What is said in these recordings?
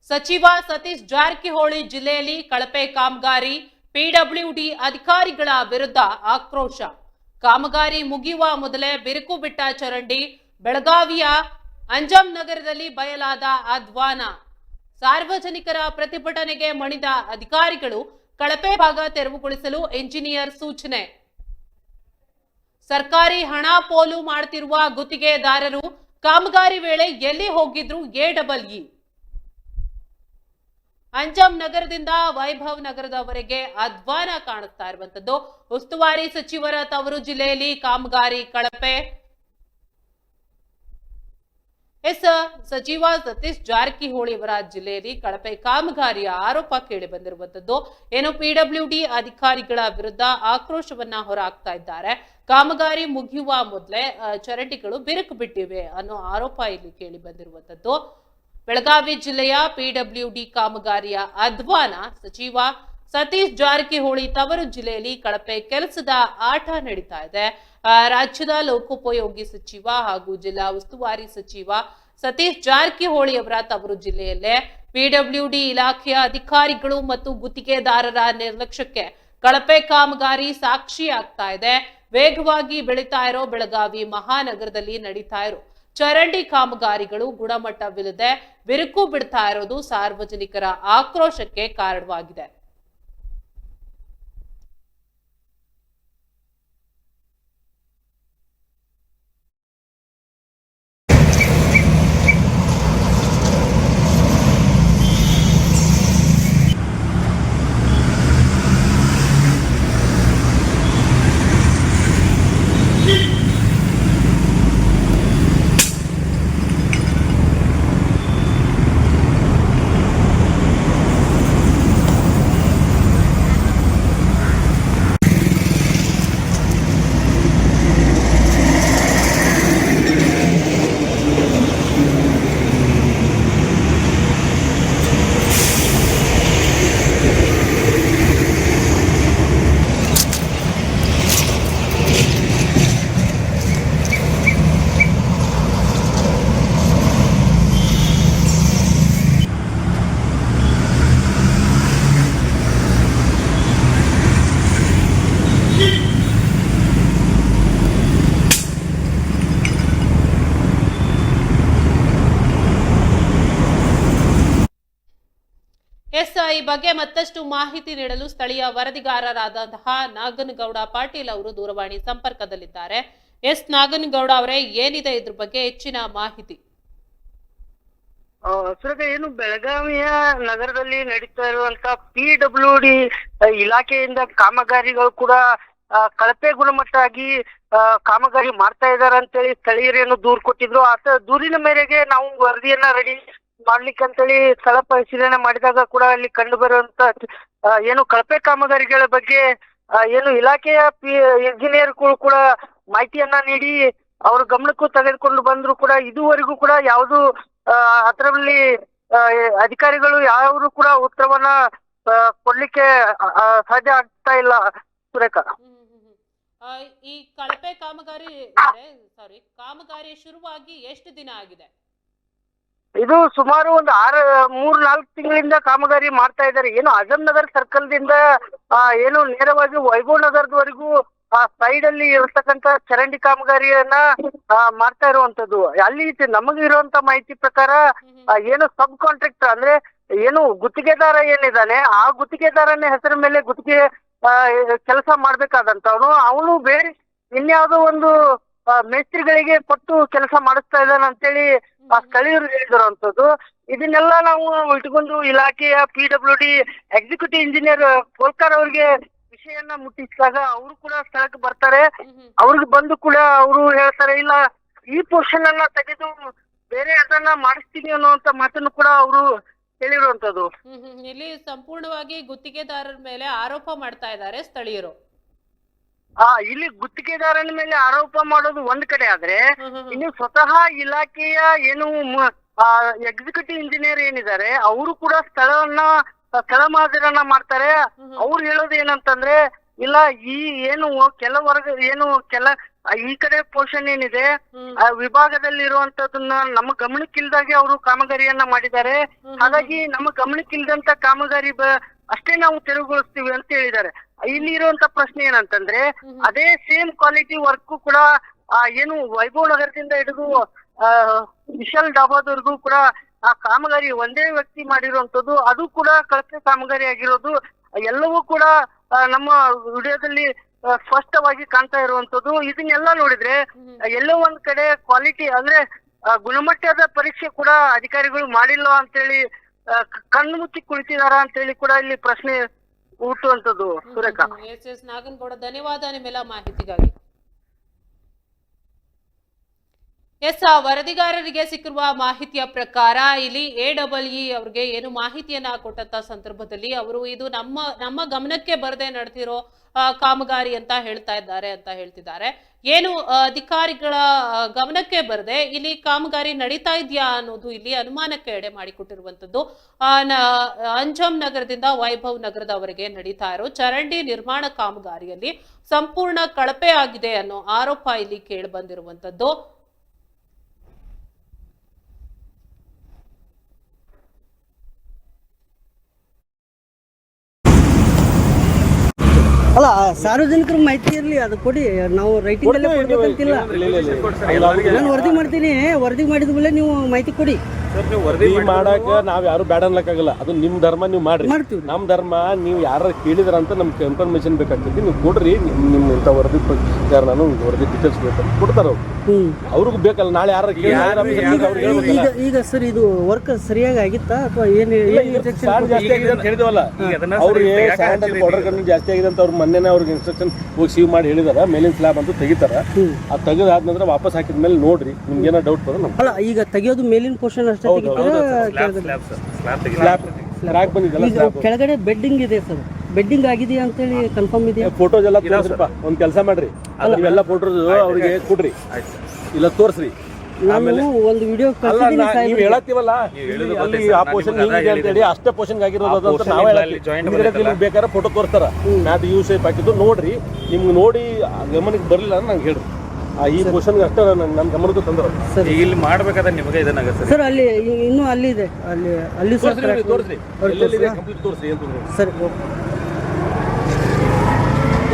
ಸಚಿವ ಸತೀಶ್ ಜಾರಕಿಹೊಳಿ ಜಿಲ್ಲೆಯಲ್ಲಿ ಕಳಪೆ ಕಾಮಗಾರಿ, ಪಿಡಬ್ಲ್ಯೂಡಿ ಅಧಿಕಾರಿಗಳ ವಿರುದ್ಧ ಆಕ್ರೋಶ. ಕಾಮಗಾರಿ ಮುಗಿಯುವ ಮೊದಲೇ ಬಿರುಕು ಬಿಟ್ಟ ಚರಂಡಿ. ಬೆಳಗಾವಿಯ ಅಂಜಂ ನಗರದಲ್ಲಿ ಬಯಲಾದ ಅಧ್ವಾನ. ಸಾರ್ವಜನಿಕರ ಪ್ರತಿಭಟನೆಗೆ ಮಣಿದ ಅಧಿಕಾರಿಗಳು. ಕಳಪೆ ಭಾಗ ತೆರವುಗೊಳಿಸಲು ಎಂಜಿನಿಯರ್ ಸೂಚನೆ. ಸರ್ಕಾರಿ ಹಣ ಪೋಲು ಮಾಡುತ್ತಿರುವ ಗುತ್ತಿಗೆದಾರರು ಕಾಮಗಾರಿ ವೇಳೆ ಎಲ್ಲಿ ಹೋಗಿದ್ರು ಎಡಬ್ಲ್ಯೂ. ಅಂಜಂ ನಗರದಿಂದ ವೈಭವ್ ನಗರದವರೆಗೆ ಅಧ್ವಾನ ಕಾಣುತ್ತಾ ಇರುವಂತದ್ದು. ಉಸ್ತುವಾರಿ ಸಚಿವರ ತವರು ಜಿಲ್ಲೆಯಲ್ಲಿ ಕಾಮಗಾರಿ ಕಳಪೆ. ಸಚಿವ ಸತೀಶ್ ಜಾರಕಿಹೊಳಿ ಅವರ ಜಿಲ್ಲೆಯಲ್ಲಿ ಕಳಪೆ ಕಾಮಗಾರಿಯ ಆರೋಪ ಕೇಳಿ ಬಂದಿರುವಂತದ್ದು. ಏನು ಪಿಡಬ್ಲ್ಯೂಡಿ ಅಧಿಕಾರಿಗಳ ವಿರುದ್ಧ ಆಕ್ರೋಶವನ್ನ ಹೊರಹಾಕ್ತಾ ಇದ್ದಾರೆ. ಕಾಮಗಾರಿ ಮುಗಿಯುವ ಮೊದಲೇ ಚರಂಡಿಗಳು ಬಿರುಕು ಬಿಟ್ಟಿವೆ ಅನ್ನೋ ಆರೋಪ ಇಲ್ಲಿ ಕೇಳಿ ಬಂದಿರುವಂತದ್ದು. ಬೆಳಗಾವಿ ಜಿಲ್ಲೆಯ ಪಿಡಬ್ಲ್ಯೂಡಿ ಕಾಮಗಾರಿಯ ಅಧ್ವಾನ. ಸಚಿವ ಸತೀಶ್ ಜಾರಕಿಹೊಳಿ ತವರು ಜಿಲ್ಲೆಯಲ್ಲಿ ಕಳಪೆ ಕೆಲಸದ ಆಟ ನಡೀತಾ ಇದೆ. ರಾಜ್ಯದ ಲೋಕೋಪಯೋಗಿ ಸಚಿವ ಹಾಗೂ ಜಿಲ್ಲಾ ಉಸ್ತುವಾರಿ ಸಚಿವ ಸತೀಶ್ ಜಾರಕಿಹೊಳಿ ಅವರ ತವರು ಜಿಲ್ಲೆಯಲ್ಲೇ ಪಿಡಬ್ಲ್ಯೂಡಿ ಇಲಾಖೆಯ ಅಧಿಕಾರಿಗಳು ಮತ್ತು ಗುತ್ತಿಗೆದಾರರ ನಿರ್ಲಕ್ಷ್ಯಕ್ಕೆ ಕಳಪೆ ಕಾಮಗಾರಿ ಸಾಕ್ಷಿಯಾಗ್ತಾ ಇದೆ. ವೇಗವಾಗಿ ಬೆಳೀತಾ ಇರೋ ಬೆಳಗಾವಿ ಮಹಾನಗರದಲ್ಲಿ ನಡೀತಾ ಇರೋ ಚರಂಡಿ ಕಾಮಗಾರಿಗಳು ಗುಣಮಟ್ಟವಿಲ್ಲದೆ ಬಿರುಕು ಬಿಡ್ತಾ ಇರೋದು ಸಾರ್ವಜನಿಕರ ಆಕ್ರೋಶಕ್ಕೆ ಕಾರಣವಾಗಿದೆ. ಈ ಬಗ್ಗೆ ಮತ್ತಷ್ಟು ಮಾಹಿತಿ ನೀಡಲು ಸ್ಥಳೀಯ ವರದಿಗಾರರಾದಂತಹ ನಾಗನಗೌಡ ಪಾಟೀಲ್ ಅವರು ದೂರವಾಣಿ ಸಂಪರ್ಕದಲ್ಲಿದ್ದಾರೆ. ನಾಗನಗೌಡ ಅವರೇ, ಏನಿದೆ ಇದ್ರ ಬಗ್ಗೆ ಹೆಚ್ಚಿನ ಮಾಹಿತಿ? ಏನು ಬೆಳಗಾವಿಯ ನಗರದಲ್ಲಿ ನಡೀತಾ ಇರುವಂತ ಪಿಡಬ್ಲ್ಯೂಡಿ ಇಲಾಖೆಯಿಂದ ಕಾಮಗಾರಿಗಳು ಕೂಡ ಕಳಪೆ ಗುಣಮಟ್ಟ ಆಗಿ ಕಾಮಗಾರಿ ಮಾಡ್ತಾ ಇದಾರೆ ಅಂತೇಳಿ ಸ್ಥಳೀಯರೇನು ದೂರು ಕೊಟ್ಟಿದ್ರು. ದೂರಿನ ಮೇರೆಗೆ ನಾವು ವರದಿಯನ್ನ ರೆಡಿ ಮಾಡ್ಲಿಕ್ಕಂತೇಳಿ ಸ್ಥಳ ಪರಿಶೀಲನೆ ಮಾಡಿದಾಗ ಕೂಡ ಅಲ್ಲಿ ಕಂಡು ಬರುವಂತ ಏನು ಕಳಪೆ ಕಾಮಗಾರಿಗಳ ಬಗ್ಗೆ ಏನು ಇಲಾಖೆಯ ಇಂಜಿನಿಯರ್ಗಳು ಕೂಡ ಮಾಹಿತಿಯನ್ನ ನೀಡಿ ಅವ್ರ ಗಮನಕ್ಕೂ ತೆಗೆದುಕೊಂಡು ಬಂದ್ರು ಕೂಡ ಇದುವರೆಗೂ ಕೂಡ ಯಾವುದು ಅದರಲ್ಲಿ ಅಧಿಕಾರಿಗಳು ಯಾರು ಕೂಡ ಉತ್ತರವನ್ನ ಕೊಡ್ಲಿಕ್ಕೆ ಸಾಧ್ಯ ಆಗ್ತಾ ಇಲ್ಲ. ಸುರೇಖ, ಈ ಕಳಪೆ ಕಾಮಗಾರಿ ಶುರುವಾಗಿ ಎಷ್ಟು ದಿನ ಆಗಿದೆ? ಇದು ಸುಮಾರು ಒಂದು 3-4 ತಿಂಗಳಿಂದ ಕಾಮಗಾರಿ ಮಾಡ್ತಾ ಇದ್ದಾರೆ. ಏನು ಅಜಂ ನಗರ್ ಸರ್ಕಲ್ ದಿಂದ ಏನು ನೇರವಾಗಿ ವೈಭವ್ ನಗರದವರೆಗೂ ಸೈಡ್ ಅಲ್ಲಿ ಇರತಕ್ಕಂತ ಚರಂಡಿ ಕಾಮಗಾರಿಯನ್ನ ಮಾಡ್ತಾ ಇರುವಂತದ್ದು. ಅಲ್ಲಿ ನಮಗೆ ಇರುವಂತ ಮಾಹಿತಿ ಪ್ರಕಾರ ಏನು ಸಬ್ ಕಾಂಟ್ರಾಕ್ಟರ್ ಅಂದ್ರೆ ಏನು ಗುತ್ತಿಗೆದಾರ ಏನಿದ್ದಾನೆ ಆ ಗುತ್ತಿಗೆದಾರನ ಹೆಸರ ಮೇಲೆ ಗುತ್ತಿಗೆ ಕೆಲಸ ಮಾಡ್ಬೇಕಾದಂತವನು ಅವನು ಬೇರೆ ಇನ್ಯಾವುದೋ ಒಂದು ಮೇಸ್ತ್ರಿಗಳಿಗೆ ಕೊಟ್ಟು ಕೆಲಸ ಮಾಡಿಸ್ತಾ ಇದ್ದಾನೆ ಅಂತೇಳಿ ಸ್ಥಳೀಯರು ಹೇಳಿದಿರುವಂತದ್ದು. ಇದನ್ನೆಲ್ಲ ನಾವು ಇಟ್ಕೊಂಡು ಇಲಾಖೆಯ ಪಿಡಬ್ಲ್ಯೂಡಿ ಎಕ್ಸಿಕ್ಯೂಟಿವ್ ಇಂಜಿನಿಯರ್ ಕೋಲ್ಕರ್ ಅವರಿಗೆ ವಿಷಯನ್ನ ಮುಟ್ಟಿಸಿದಾಗ ಅವರು ಕೂಡ ಸ್ಥಳಕ್ಕೆ ಬರ್ತಾರೆ. ಅವ್ರಿಗೆ ಬಂದು ಕೂಡ ಅವರು ಹೇಳ್ತಾರೆ, ಇಲ್ಲ ಈ ಪೋರ್ಷನ್ ಅನ್ನ ತೆಗೆದು ಬೇರೆ ಅದನ್ನ ಮಾಡಿಸ್ತೀನಿ ಅನ್ನುವಂತ ಮಾತನ್ನು ಕೂಡ ಅವರು ಹೇಳಿರುವಂತದ್ದು. ಇಲ್ಲಿ ಸಂಪೂರ್ಣವಾಗಿ ಗುತ್ತಿಗೆದಾರರ ಮೇಲೆ ಆರೋಪ ಮಾಡ್ತಾ ಇದ್ದಾರೆ ಸ್ಥಳೀಯರು. ಇಲ್ಲಿ ಗುತ್ತಿಗೆದಾರನ ಮೇಲೆ ಆರೋಪ ಮಾಡೋದು ಒಂದ್ ಕಡೆ ಆದ್ರೆ, ಇನ್ನು ಸ್ವತಃ ಇಲಾಖೆಯ ಏನು ಎಕ್ಸಿಕ್ಯೂಟಿವ್ ಇಂಜಿನಿಯರ್ ಏನಿದ್ದಾರೆ ಅವರು ಕೂಡ ಸ್ಥಳ ಮಾದರಿಯನ್ನ ಮಾಡ್ತಾರೆ. ಅವ್ರು ಹೇಳೋದು ಏನಂತಂದ್ರೆ, ಇಲ್ಲ ಈ ಏನು ಕೆಲ ಈ ಕಡೆ ಪೋರ್ಷನ್ ಏನಿದೆ ಹ್ಮ್. ಆ ವಿಭಾಗದಲ್ಲಿರುವಂತದನ್ನ ನಮ್ಮ ಗಮನಕ್ಕಿಲ್ದಾಗೆ ಅವರು ಕಾಮಗಾರಿಯನ್ನ ಮಾಡಿದ್ದಾರೆ. ಹಾಗಾಗಿ ನಮ್ಮ ಗಮನಕ್ಕಿಲ್ದಂತ ಕಾಮಗಾರಿ ಅಷ್ಟೇ ನಾವು ತೆರವುಗೊಳಿಸ್ತೀವಿ ಅಂತ ಹೇಳಿದ್ದಾರೆ. ಇಲ್ಲಿ ಇರುವಂತ ಪ್ರಶ್ನೆ ಏನಂತಂದ್ರೆ ಅದೇ ಸೇಮ್ ಕ್ವಾಲಿಟಿ ವರ್ಕ್ ಕೂಡ ಏನು ವೈಭವ್ ನಗರದಿಂದ ಹಿಡಿದು ವಿಶಾಲ್ ಡಾಬಾದವರೆಗೂ ಕೂಡ ಆ ಕಾಮಗಾರಿ ಒಂದೇ ವ್ಯಕ್ತಿ ಮಾಡಿರುವಂತದ್ದು, ಅದು ಕೂಡ ಕಳಪೆ ಕಾಮಗಾರಿ ಆಗಿರೋದು ಎಲ್ಲವೂ ಕೂಡ ನಮ್ಮ ವಿಡಿಯೋದಲ್ಲಿ ಸ್ಪಷ್ಟವಾಗಿ ಕಾಣ್ತಾ ಇರುವಂತದ್ದು. ಇದನ್ನೆಲ್ಲ ನೋಡಿದ್ರೆ ಎಲ್ಲೋ ಒಂದ್ ಕಡೆ ಕ್ವಾಲಿಟಿ ಅಂದ್ರೆ ಗುಣಮಟ್ಟದ ಪರೀಕ್ಷೆ ಕೂಡ ಅಧಿಕಾರಿಗಳು ಮಾಡಿಲ್ಲ ಅಂತೇಳಿ ಕಣ್ಣು ಮುಚ್ಚಿ ಕುಳಿತಿದಾರ ಅಂತೇಳಿ ಕೂಡ ಇಲ್ಲಿ ಪ್ರಶ್ನೆ ಹುಟ್ಟುವಂತದ್ದು. ಸುರೇಖಾ. ಎಸ್ ನಾಗನಗೌಡ, ಧನ್ಯವಾದ ನಿಮ್ಮೆಲ್ಲ ಮಾಹಿತಿಗಾಗಿ. ಎಸ್, ವರದಿಗಾರರಿಗೆ ಸಿಕ್ಕಿರುವ ಮಾಹಿತಿಯ ಪ್ರಕಾರ ಇಲ್ಲಿ AEE ಅವ್ರಿಗೆ ಏನು ಮಾಹಿತಿಯನ್ನ ಕೊಟ್ಟಂತ ಸಂದರ್ಭದಲ್ಲಿ ಅವರು ಇದು ನಮ್ಮ ಗಮನಕ್ಕೆ ಬರದೆ ನಡೆದಿರೋ ಕಾಮಗಾರಿ ಅಂತ ಹೇಳ್ತಿದ್ದಾರೆ. ಏನು ಅಧಿಕಾರಿಗಳ ಗಮನಕ್ಕೆ ಬರದೆ ಇಲ್ಲಿ ಕಾಮಗಾರಿ ನಡೀತಾ ಇದೆಯಾ ಅನ್ನೋದು ಇಲ್ಲಿ ಅನುಮಾನಕ್ಕೆ ಎಡೆ ಮಾಡಿಕೊಟ್ಟಿರುವಂತದ್ದು. ಅಂಜಮ್ ನಗರದಿಂದ ವೈಭವ್ ನಗರದವರೆಗೆ ನಡೀತಾ ಇರೋ ಚರಂಡಿ ನಿರ್ಮಾಣ ಕಾಮಗಾರಿಯಲ್ಲಿ ಸಂಪೂರ್ಣ ಕಳಪೆ ಆಗಿದೆ ಅನ್ನೋ ಆರೋಪ ಇಲ್ಲಿ ಕೇಳಿ ಬಂದಿರುವಂತದ್ದು. ಅಲ್ಲ, ಸಾರ್ವಜನಿಕರ ಮಾಹಿತಿ ಇರಲಿ, ಅದು ಕೊಡಿ. ನಾವು ರೈಟಿಂಗ್ ಅಲ್ಲೇ ಕೊಡ್ಬೇಕಂತಿಲ್ಲ. ನಾನು ವರದಿ ಮಾಡ್ತೀನಿ, ವರದಿ ಮಾಡಿದ ಮೇಲೆ ನೀವು ಮಾಹಿತಿ ಕೊಡಿ. ವರದಿ ಮಾಡಾಕ ನಾವ್ ಯಾರು ಬೇಡ ಅನ್ಲಕ್ಕಾಗಲ್ಲ. ಅದು ನಿಮ್ ಧರ್ಮ, ನೀವು ಮಾಡ್ರಿ. ನಮ್ ಧರ್ಮ ನೀವು ಯಾರು ಕೇಳಿದ್ರ ಅಂತ ನಮ್ಗೆ ಇನ್ಫಾರ್ಮೇಶನ್ ಬೇಕಾಗ್ತೈತಿ, ನೀವು ಕೊಡ್ರಿ. ನಿಮ್ ಇಂಥ ವರದಿ ನಾನು ವರದಿ ಡೀಟೇಲ್ಸ್ ಬೇಕಂತ ಕೊಡ್ತಾರ ಅವ್ರಿಗೂ ಬೇಕಲ್ಲ. ನಾಳೆ ಯಾರು ಈಗ ಸರ್ ಇದು ವರ್ಕ್ ಸರಿಯಾಗಿ ಆಗಿತ್ತಾ ಅಥವಾ ಏನು ಜಾಸ್ತಿ ಆಗಿದೆ ಅಂತ ಹೇಳಿದವಲ್ಲ ಅವ್ರಿಗೆ ಸ್ಯಾಂಡ್ ಅಲ್ಲಿ ಪೌಡರ್ ಕಣ್ಣು ಜಾಸ್ತಿ ಆಗಿದೆ ಅಂತ ಅವ್ರು ಮೊನ್ನೆ ಅವ್ರಿಗೆ ಇನ್ಸ್ಟ್ರಕ್ಷನ್ ಹೋಗಿ ಸೀವ್ ಮಾಡಿ ಹೇಳಿದಾರ. ಮೇಲಿನ ಸ್ಲ್ಯಾಬ್ ಅಂತ ತೆಗಿತಾರ. ಅದು ತೆಗೆದಾದ ನಂತರ ವಾಪಸ್ ಹಾಕಿದ್ಮೇಲೆ ನೋಡ್ರಿ, ನಿಮ್ಗೆ ಏನೋ ಡೌಟ್ ಬರೋದು. ಅಲ್ಲ, ಈಗ ತೆಗಿಯೋದು ಮೇಲಿನ ಪೋರ್ಷನ್ ಅಷ್ಟೇ ಕೆಳಗಡೆ ಬೆಡ್ಡಿಂಗ್ ಇದೆ ಸರ್. ಬೆಡ್ಡಿಂಗ್ ಆಗಿದೆಯಾ ಅಂತೇಳಿ ಕನ್ಫರ್ಮ್ ಇದೆಯಾ? ಫೋಟೋಸ್ ಎಲ್ಲ ತೋರಿಸ್ರಪ್ಪ. ಒಂದ್ ಕೆಲಸ ಮಾಡ್ರಿ, ನೀವೆಲ್ಲ ಫೋಟೋಸ್ ಅವ್ರಿಗೆ ಕೊಡ್ರಿ, ಇಲ್ಲ ತೋರ್ಸ್ರಿ. ನಾನು ಒಂದು ವಿಡಿಯೋ ನೀವು ಹೇಳತ್ತೀವಲ್ಲ ಅಲ್ಲಿ ಆ ಪೋರ್ಷನ್ ಹಿಂಗಿದೆ ಅಂತ ಹೇಳಿ ಅಷ್ಟೇ ಪೋರ್ಷನ್ ಆಗಿರೋದು ಅಂತ ನಾವೇ ಹೇಳತ್ತೀವಿ. ಬೇಕಾದ್ರೆ ಫೋಟೋ ತೋರಿಸ್ತಾರ, ಮ್ಯಾಟ್ ಯೂ ಶೇಪ್ ಹಾಕಿದ್ದು ನೋಡ್ರಿ. ನಿಮ್ಗೆ ನೋಡಿ ಗಮನಕ್ಕೆ ಬರಲಿಲ್ಲ ಅಂದ್ರೆ ನಂಗೆ ಹೇಳ್ರಿ. ಈ ಪೋರ್ಷನ್ ಅಷ್ಟೇ ನನ್ನ ಗಮನಕ್ಕೆ ತಂದ್ರು. ಇಲ್ಲಿ ಮಾಡ್ಬೇಕಾದ್ರೆ ನಿಮಗೆ ಇದನ್ನಾಗುತ್ತೆ ಸರ್. ಅಲ್ಲಿ ಇನ್ನೂ ಅಲ್ಲಿ ಇದೆ, ಅಲ್ಲಿ ತೋರಿಸ್ರಿ, ಕಂಪ್ಲೀಟ್ ತೋರಿಸ್ರಿ ಅಂತ ಸರಿ.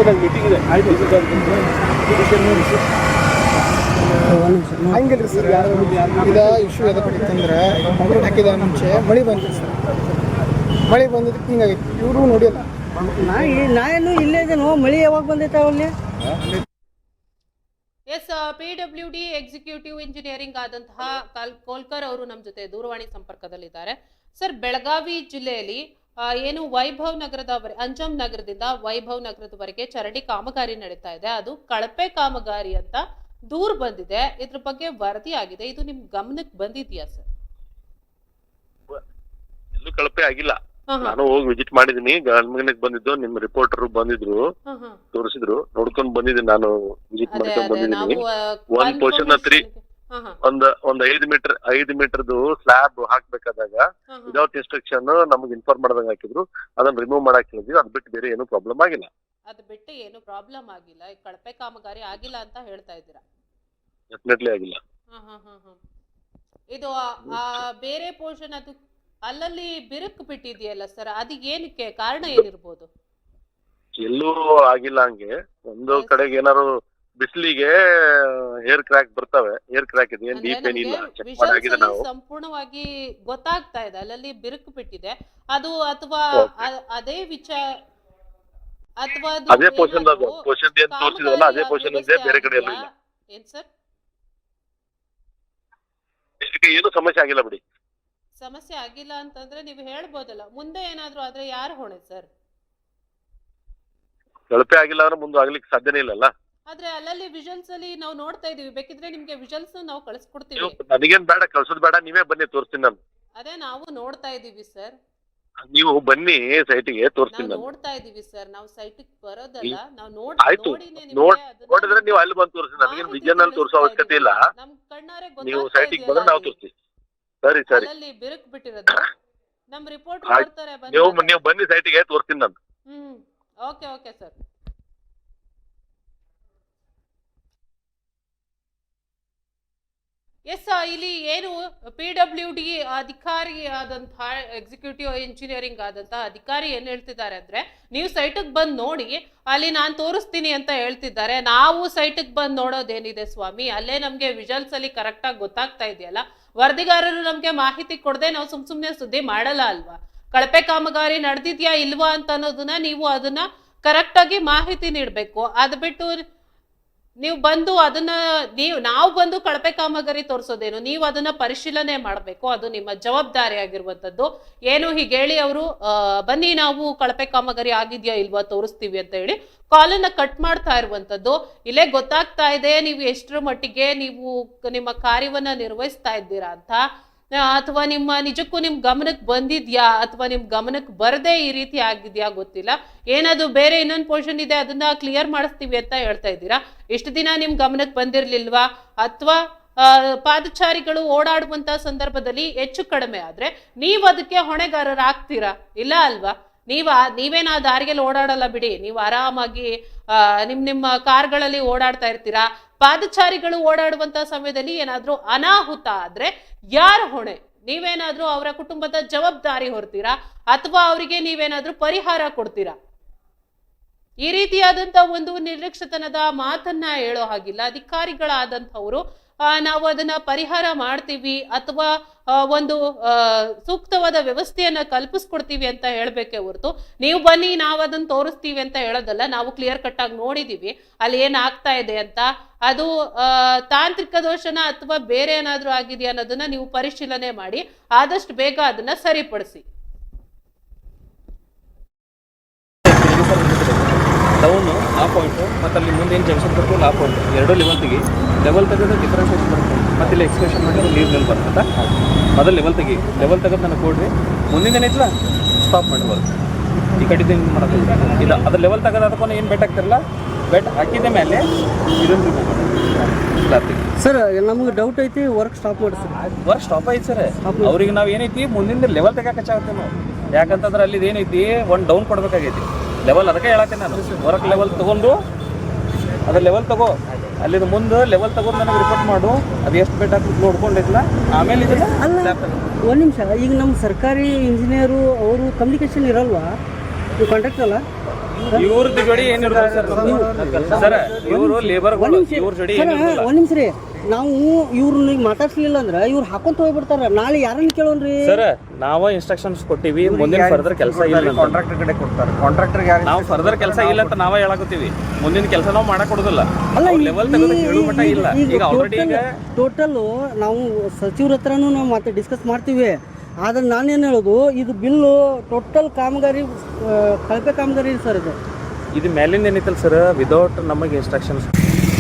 ನಂಗೆ ಮೀಟಿಂಗ್ ಇದೆ. ಹಂಗಿಲ್ರಿ ಸರ್. ಇದು ಇಶ್ಯೂ ಎದಕ್ಕಿತ್ತಂದ್ರೆ ಕಾಂಕ್ರೀಟ್ ಹಾಕಿದ ಮುಂಚೆ ಮಳೆ ಬಂದಿತ್ತು ಸರ್. ಮಳೆ ಬಂದಿದ್ದಕ್ಕೆ ಹಿಂಗಾಗಿತ್ತು. ಇವರು ನೋಡಿಲ್ಲ. ನಾನು ಇಲ್ಲೇ ಇದ್ದೇನೋ. ಮಳೆ ಯಾವಾಗ ಬಂದೈತೆ ಅಲ್ಲಿ? ಎಸ್, PWD ಎಕ್ಸಿಕ್ಯೂಟಿವ್ ಇಂಜಿನಿಯರಿಂಗ್ ಆದಂತಹ ಕೋಲ್ಕರ್ ಅವರು ನಮ್ಮ ಜೊತೆ ದೂರವಾಣಿ ಸಂಪರ್ಕದಲ್ಲಿದ್ದಾರೆ. ಸರ್, ಬೆಳಗಾವಿ ಜಿಲ್ಲೆಯಲ್ಲಿ ಏನು ವೈಭವ್ ಅಂಜಮ್ ನಗರದಿಂದ ವೈಭವ್ ನಗರದವರೆಗೆ ಚರಂಡಿ ಕಾಮಗಾರಿ ನಡೀತಾ ಇದೆ. ಅದು ಕಳಪೆ ಕಾಮಗಾರಿ ಅಂತ ದೂರು ಬಂದಿದೆ. ಇದ್ರ ಬಗ್ಗೆ ವರದಿ ಆಗಿದೆ. ಇದು ನಿಮ್ ಗಮನಕ್ಕೆ ಬಂದಿದ್ಯಾ ಸರ್? ಎಲ್ಲೂ ಕಳಪೆ ಆಗಿಲ್ಲ. ನಾನು ಹೋಗಿ ವಿಸಿಟ್ ಮಾಡಿದೀನಿ. ಗಮನಕ್ಕೆ ಬಂದಿದ್ದು ನಿಮ್ ರಿಪೋರ್ಟರ್ ಬಂದಿದ್ರು, ತೋರಿಸಿದ್ರು, ನೋಡ್ಕೊಂಡ್ ಬಂದಿದ್ದೀನಿ. ನಾನು ವಿಸಿಟ್ ಮಾಡ್ಕೊಂಡ್ ಬಂದಿದ್ದೀನಿ. ಒಂದ್ ಪೋರ್ಷನ್ ಒಂದ್ 5 ಮೀಟರ್ದು ಸ್ಲ್ಯಾಬ್ ಹಾಕ್ಬೇಕಾದಾಗ ವಿದೌಟ್ ಇನ್ಸ್ಟ್ರಕ್ಷನ್ ನಮ್ಗೆ ಇನ್ಫಾರ್ಮ್ ಮಾಡ್ದಂಗ ಹಾಕಿದ್ರು. ಅದನ್ನ ರಿಮೂವ್ ಮಾಡಕ್ ಹೇಳಿದ್ವಿ. ಅದ್ ಬಿಟ್ಟು ಬೇರೆ ಏನು ಪ್ರಾಬ್ಲಮ್ ಆಗಿಲ್ಲ. ಅದು ಬಿಟ್ಟು ಏನು ಪ್ರಾಬ್ಲಮ್ ಆಗಿಲ್ಲ. ಕಳಪೆ ಕಾಮಗಾರಿ ಆಗಿಲ್ಲ ಅಂತ ಹೇಳ್ತಾ ಇದ್ದೀರಾ? ಡೆಫಿನೆಟ್ಲಿ ಆಗಿಲ್ಲ. ಇದು ಬೇರೆ ಪೋರ್ಷನ್ ಅದು ಅಲ್ಲಲ್ಲಿ ಬಿರುಕು ಬಿಟ್ಟಿದೆಯಲ್ಲ ಸರ್, ಅದು ಏನಕ್ಕೆ ಕಾರಣ ಏನಿರ್ಬೋದು? ಎಲ್ಲೂ ಆಗಿಲ್ಲ ಹಂಗೆ. ಒಂದು ಕಡೆಗೆ ಏನಾರು ಬಿಸಿಲಿಗೆ ಏರ್ ಕ್ರ್ಯಾಕ್ ಬರ್ತವೆ. ಏರ್ ಕ್ರ್ಯಾಕ್ ಇದೆ, ಏನ್ ಡೀಪ್ ಏನಿಲ್ಲ. ಚೆಕ್ ಮಾಡಾಗಿದೆ ನಾವು. ಸಂಪೂರ್ಣವಾಗಿ ಗೊತ್ತಾಗ್ತಾ ಇದೆ ಅಲ್ಲಲ್ಲಿ ಬಿರುಕು ಬಿಟ್ಟಿದೆ. ಅದು ಅಥವಾ ಅದೇ ವಿಚಾರ ಅಥವಾ ಅದೇ ಪೋರ್ಷನ್ ಏನ್ ತೋರಿಸಿದ್ರಲ್ಲ ಅದೇ ಪೋರ್ಷನ್ ಇದೆ, ಬೇರೆ ಕಡೆ ಎಲ್ಲೂ ಇಲ್ಲ. ಏನ್ ಸರ್? ಏನು ಸಮಸ್ಯೆ ಆಗಿಲ್ಲ ಬಿಡಿ. ಸಮಸ್ಯೆ ಆಗಿಲ್ಲ ಅಂತಂದ್ರೆ ನೀವು ಹೇಳ್ಬೋದಲ್ಲ. ಮುಂದೆ ಏನಾದ್ರು ಆದ್ರೆ ಯಾರು ಹೊಣೆ ಸರ್? ಕಳಪೆ ಆಗಿಲ್ಲ ಅಂದ್ರೆ ಮುಂದೆ ಆಗ್ಲಿಕ್ಕೆ ಸಾಧ್ಯನೇ ಇಲ್ಲಲ್ಲ. ಆದ್ರೆ ಅಲ್ಲಲ್ಲಿ ವಿಜುವಲ್ಸ್ ಅಲ್ಲಿ ನಾವು ನೋಡ್ತಾ ಇದೀವಿ. ಬೇಕಿದ್ರೆ ನಿಮ್ಗೆ ವಿಜುವಲ್ಸ್ ನಾವು ಕಳಿಸ್ಕೊಡ್ತೀವಿ. ನನಗೇನ್ ಬೇಡ, ಕಳ್ಸೋದ್ ಬೇಡ, ನೀವೇ ಬನ್ನಿ ತೋರಿಸ್ತೀನಿ ನಾನು. ಅದೇ ನಾವು ನೋಡ್ತಾ ಇದೀವಿ ಸರ್. ನೀವು ಬನ್ನಿ ಸೈಟಿಗೆ, ತೋರಿಸ್ತೀನಿ ನಾನು. ನೋಡ್ತಾ ಇದೀವಿ ಸರ್. ನಾವು ಸೈಟಿಗೆ ಬರೋದಲ್ಲ, ನಾವು ನೋಡಿದ್ರೆ ನೀವು ಅಲ್ಲಿ ಬಂದು ತೋರಿಸಿ. ನನಗೇನು ವಿಜನ್ ಅಲ್ಲಿ ತೋರಿಸೋ ಅವಶ್ಯಕತೆ ಇಲ್ಲ. ನಮ್ ಕಣ್ಣಾರೆ ನೀವು ಸೈಟಿಗೆ ಬಂದ್ರೆ ನಾವು ತೋರಿಸ್ತೀವಿ. ಸರಿ ಸರಿ. ಅಲ್ಲಿ ಬಿರುಕು ಬಿಟ್ಟಿರೋದು ನಮ್ ರಿಪೋರ್ಟ್ ಬರ್ತಾರೆ. ನೀವು ಬನ್ನಿ ಸೈಟಿಗೆ, ತೋರಿಸ್ತೀನಿ ನಾನು. Okay sir. ಎಸ್, ಇಲ್ಲಿ ಏನು PWD ಅಧಿಕಾರಿ ಆದಂತಹ ಎಕ್ಸಿಕ್ಯೂಟಿವ್ ಇಂಜಿನಿಯರಿಂಗ್ ಆದಂತಹ ಅಧಿಕಾರಿ ಏನ್ ಹೇಳ್ತಿದ್ದಾರೆ ಅಂದ್ರೆ, ನೀವು ಸೈಟಿಗೆ ಬಂದು ನೋಡಿ, ಅಲ್ಲಿ ನಾನು ತೋರಿಸ್ತೀನಿ ಅಂತ ಹೇಳ್ತಿದ್ದಾರೆ. ನಾವು ಸೈಟಿಗೆ ಬಂದು ನೋಡೋದೇನಿದೆ ಸ್ವಾಮಿ, ಅಲ್ಲೇ ನಮ್ಗೆ ವಿಜುವಲ್ಸ್ ಅಲ್ಲಿ ಕರೆಕ್ಟ್ ಆಗಿ ಗೊತ್ತಾಗ್ತಾ ಇದೆಯಲ್ಲ. ವರದಿಗಾರರು ನಮ್ಗೆ ಮಾಹಿತಿ ಕೊಡದೆ ನಾವು ಸುಮ್ನೆ ಸುದ್ದಿ ಮಾಡಲ್ಲ ಅಲ್ವಾ. ಕಳಪೆ ಕಾಮಗಾರಿ ನಡೆದಿದ್ಯಾ ಇಲ್ವಾ ಅಂತ ಅನ್ನೋದನ್ನ ನೀವು ಅದನ್ನ ಕರೆಕ್ಟ್ ಆಗಿ ಮಾಹಿತಿ ನೀಡಬೇಕು. ಅದ್ ಬಿಟ್ಟು ನೀವು ಬಂದು ಅದನ್ನ ನಾವು ಬಂದು ಕಳಪೆ ಕಾಮಗಾರಿ ತೋರಿಸೋದೇನು, ನೀವು ಅದನ್ನ ಪರಿಶೀಲನೆ ಮಾಡಬೇಕು. ಅದು ನಿಮ್ಮ ಜವಾಬ್ದಾರಿ ಆಗಿರುವಂತದ್ದು. ಏನು ಹೀಗೆ ಹೇಳಿ ಅವರು ಬನ್ನಿ ನಾವು ಕಳಪೆ ಕಾಮಗಾರಿ ಆಗಿದ್ಯಾ ಇಲ್ವಾ ತೋರಿಸ್ತೀವಿ ಅಂತ ಹೇಳಿ ಕಾಲನ್ನ ಕಟ್ ಮಾಡ್ತಾ ಇರುವಂತದ್ದು. ಇಲ್ಲೇ ಗೊತ್ತಾಗ್ತಾ ಇದೆ ನೀವು ಎಷ್ಟರ ಮಟ್ಟಿಗೆ ನೀವು ನಿಮ್ಮ ಕಾರ್ಯವನ್ನ ನಿರ್ವಹಿಸ್ತಾ ಇದ್ದೀರಾ ಅಂತ, ಅಥವಾ ನಿಜಕ್ಕೂ ನಿಮ್ ಗಮನಕ್ಕೆ ಬಂದಿದ್ಯಾ ಅಥವಾ ನಿಮ್ ಗಮನಕ್ಕೆ ಬರದೇ ಈ ರೀತಿ ಆಗಿದ್ಯಾ ಗೊತ್ತಿಲ್ಲ. ಏನದು ಬೇರೆ ಇನ್ನೊಂದು ಪೋರ್ಷನ್ ಇದೆ ಅದನ್ನ ಕ್ಲಿಯರ್ ಮಾಡಿಸ್ತೀವಿ ಅಂತ ಹೇಳ್ತಾ ಇದ್ದೀರಾ. ಇಷ್ಟು ದಿನ ನಿಮ್ ಗಮನಕ್ಕೆ ಬಂದಿರ್ಲಿಲ್ವಾ? ಅಥವಾ ಪಾದಚಾರಿಗಳು ಓಡಾಡುವಂತ ಸಂದರ್ಭದಲ್ಲಿ ಹೆಚ್ಚು ಕಡಿಮೆ ಆದ್ರೆ ನೀವು ಅದಕ್ಕೆ ಹೊಣೆಗಾರರಾಗ್ತೀರಾ? ಇಲ್ಲ ಅಲ್ವಾ. ನೀವೇನ ಆ ದಾರಿಯಲ್ಲಿ ಓಡಾಡಲ್ಲ ಬಿಡಿ, ನೀವು ಆರಾಮಾಗಿ ನಿಮ್ಮ ಕಾರ್ಗಳಲ್ಲಿ ಓಡಾಡ್ತಾ ಇರ್ತೀರಾ. ಪಾದಚಾರಿಗಳು ಓಡಾಡುವಂತ ಸಮಯದಲ್ಲಿ ಏನಾದ್ರೂ ಅನಾಹುತ ಆದ್ರೆ ಯಾರ ಹೊಣೆ? ನೀವೇನಾದ್ರೂ ಅವರ ಕುಟುಂಬದ ಜವಾಬ್ದಾರಿ ಹೊರ್ತೀರಾ ಅಥವಾ ಅವರಿಗೆ ನೀವೇನಾದ್ರೂ ಪರಿಹಾರ ಕೊಡ್ತೀರಾ? ಈ ರೀತಿಯಾದಂತ ಒಂದು ನಿರ್ಲಕ್ಷ್ಯತನದ ಮಾತನ್ನ ಹೇಳೋ ಹಾಗಿಲ್ಲ. ಅಧಿಕಾರಿಗಳಾದಂಥವ್ರು ನಾವು ಅದನ್ನ ಪರಿಹಾರ ಮಾಡ್ತೀವಿ ಅಥವಾ ಒಂದು ಸೂಕ್ತವಾದ ವ್ಯವಸ್ಥೆಯನ್ನ ಕಲ್ಪಿಸ್ಕೊಡ್ತೀವಿ ಅಂತ ಹೇಳ್ಬೇಕೆ ಹೊರತು ನೀವು ಬನ್ನಿ ನಾವು ಅದನ್ನ ತೋರಿಸ್ತೀವಿ ಅಂತ ಹೇಳೋದಲ್ಲ. ನಾವು ಕ್ಲಿಯರ್ ಕಟ್ ಆಗಿ ನೋಡಿದೀವಿ ಅಲ್ಲಿ ಏನಾಗ್ತಾ ಇದೆ ಅಂತ. ಅದು ತಾಂತ್ರಿಕ ದೋಷನ ಅಥವಾ ಬೇರೆ ಏನಾದ್ರೂ ಆಗಿದೆಯಾ ಅನ್ನೋದನ್ನ ನೀವು ಪರಿಶೀಲನೆ ಮಾಡಿ ಆದಷ್ಟು ಬೇಗ ಅದನ್ನ ಸರಿಪಡಿಸಿ. ಡೌನು ಆ ಪಾಯಿಂಟು ಮತ್ತು ಅಲ್ಲಿ ಮುಂದೆ ಏನು ಜಂಕ್ಷನ್ ಬರ್ತೀವಲ್ಲ ಆ ಪಾಯಿಂಟ್ ಎರಡು ಲೆವೆಲ್ ತೆಗೆದು ಡಿಫ್ರೆನ್ಸೇಷನ್ ಬರುತ್ತೆ. ಮತ್ತು ಇಲ್ಲಿ ಎಕ್ಸ್ಪ್ರೆಷನ್ ಮಾಡಿ ನೀರು ಮೇಲೆ ಬರ್ತದೆ. ಮೊದಲು ಲೆವೆಲ್ ತೆಗೆದು ನನಗೆ ಕೊಡ್ರಿ. ಮುಂದಿನ ಏನೈತಲ್ಲ ಸ್ಟಾಪ್ ಮಾಡ್ಬೋದು. ಈ ಕಡೆ ಮಾಡೋದು ಇಲ್ಲ. ಅದು ಲೆವೆಲ್ ತೆಗೆದಾದ್ಕೊಂಡು ಏನು ಬೆಟ್ ಹಾಕ್ತಿರಲ್ಲ, ಬೆಟ್ ಹಾಕಿದ ಮೇಲೆ ಇದನ್ನು ರಿಮೂವ್ ಮಾಡಿ. ಸರ್ ನಮ್ಗೆ ಡೌಟ್ ಐತಿ, ವರ್ಕ್ ಸ್ಟಾಪ್ ಮಾಡಿ ಸರ್. ವರ್ಕ್ ಸ್ಟಾಪ್ ಐತಿ ಸರ್. ಅವ್ರಿಗೆ ನಾವು ಏನೈತಿ ಮುಂದಿನ ಲೆವೆಲ್ ತೆಗೋಕ್ಕಾಗತ್ತೆ ನಾವು. ಯಾಕಂತಂದ್ರೆ ಅಲ್ಲಿ ಏನೈತಿ ಒಂದು ಡೌನ್ ಕೊಡ್ಬೇಕಾಗೈತಿ ಲೆವೆಲ್. ಅದಕ್ಕೆ ಹೇಳತ್ತೀನಿ ನಾನು, ವರ್ಕ್ ಲೆವೆಲ್ ತೊಗೊಂಡು ಅದ್ರ ಲೆವೆಲ್ ತಗೋ, ಅಲ್ಲಿಂದ ಮುಂದೆ ಲೆವೆಲ್ ತಗೊಂಡು ನನಗೆ ರಿಪೋರ್ಟ್ ಮಾಡು. ಅದು ಎಷ್ಟು ಬೆಟ್ ಹಾಕಿ ನೋಡ್ಕೊಂಡಿಲ್ಲ ಆಮೇಲೆ ಇದನ್ನ ಅಲ್ಲ. ಒಂದು ನಿಮಿಷ, ಈಗ ನಮ್ಮ ಸರ್ಕಾರಿ ಇಂಜಿನಿಯರು ಅವರು ಕಮ್ಯುನಿಕೇಶನ್ ಇರಲ್ವಾ? ನೀವು ಕಾಂಟ್ರಾಕ್ಟ್ ಅಲ್ಲ, ಇವ್ರದ್ದು ಜೋಡಿ ಏನಿರುತ್ತೆ ಸರ್, ಇವರು ಲೇಬರ್ಗಳು ಇವ್ರ ಜೋಡಿ ಒಂದು ನಿಮಿಷ ರೀ. ನಾವು ಇವ್ರನ್ನ ಮಾತಾಡ್ಸ್ಲಿಲ್ಲ ಅಂದ್ರೆ ಇವ್ರು ಹಾಕೊಂತ ಹೋಗ್ಬಿಡ್ತಾರ. ನಾಳೆ ಯಾರನ್ನ ಕೇಳೋನ್ರಿ ಸರ್? ನಾವು ಇನ್ಸ್ಟ್ರಕ್ಷನ್ಸ್ ಕೊಟ್ಟಿವಿ, ಮುಂದಿನ ಫರ್ದರ್ ಕೆಲಸ ಇಲ್ಲ. ಕಾಂಟ್ರಾಕ್ಟರ್ ಕಡೆ ಕೊಡ್ತಾರೆ. ಕಾಂಟ್ರಾಕ್ಟರ್ ನಾವು ಫರ್ದರ್ ಕೆಲಸ ಇಲ್ಲ ಅಂತ ನಾವೇ ಹೇಳಕತ್ತೀವಿ. ಮುಂದಿನ ಕೆಲಸ ನಾವು ಮಾಡಕ್ ಕೊಡುದಿಲ್ಲ. ಲೆವೆಲ್ ತೆಗೆದು ಹೇಳೋ ಮಟ್ಟ ಇಲ್ಲ. ಈಗ ಆಲ್ರೆಡಿ ಈಗ ಟೋಟಲ್ ನಾವು ಸಚಿವರ ಹತ್ರನೂ ನಾವು ಮತ್ತೆ ಡಿಸ್ಕಸ್ ಮಾಡ್ತೀವಿ. ಆದ್ರೆ ನಾನೇನು ಹೇಳೋದು, ಇದು ಬಿಲ್ಲು ಟೋಟಲ್ ಕಾಮಗಾರಿ ಕಳಪೆ ಕಾಮಗಾರಿ ಸರ್. ಇದು ಮೇಲಿಂದ ಏನೈತಲ್ಲ ಸರ್, ವಿದೌಟ್ ನಮಗೆ ಇನ್ಸ್ಟ್ರಕ್ಷನ್ಸ್